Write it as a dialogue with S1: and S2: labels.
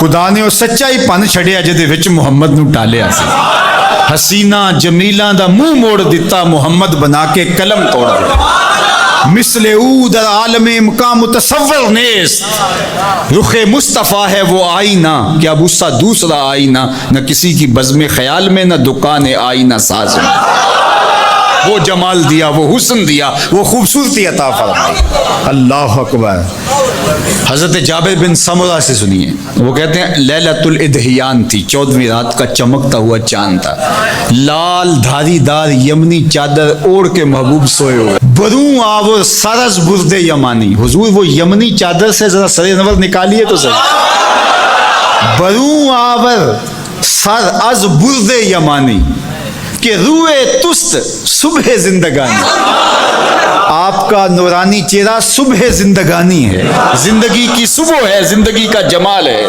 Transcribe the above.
S1: خدا نے وہ سچا ہی پن چھڑیا جدے وچ محمد نو ٹالیا سی. حسینہ جمیلاں دا منہ موڑ دیتا محمد بنا کے قلم توڑ دیا. مثل او در عالم مقام متصور نیست رخ مصطفیٰ ہے وہ آئینہ کیا بوسا دوسرا آئینہ نہ کسی کی بزم خیال میں نہ دکان آئینہ ساز میں. وہ جمال دیا وہ حسن دیا وہ خوبصورتی عطا فرمائی. اللہ اکبر. حضرت جابر بن سمرہ سے سنیے, وہ کہتے ہیں لیلۃ الادحیان تھی, 14ویں رات کا چمکتا ہوا چاند تھا. لال دھاری دار یمنی چادر اوڑھ کے محبوب سوئے ہوئے. بروں آور سرز برد یمانی. حضور وہ یمنی چادر سے ذرا سر نور نکالیے تو صحیح. بروں آور سر از برد یمانی کہ روئے تست صبح زندگانی. آپ کا نورانی چہرہ صبح زندگانی ہے, زندگی کی صبح ہے, زندگی کا جمال ہے.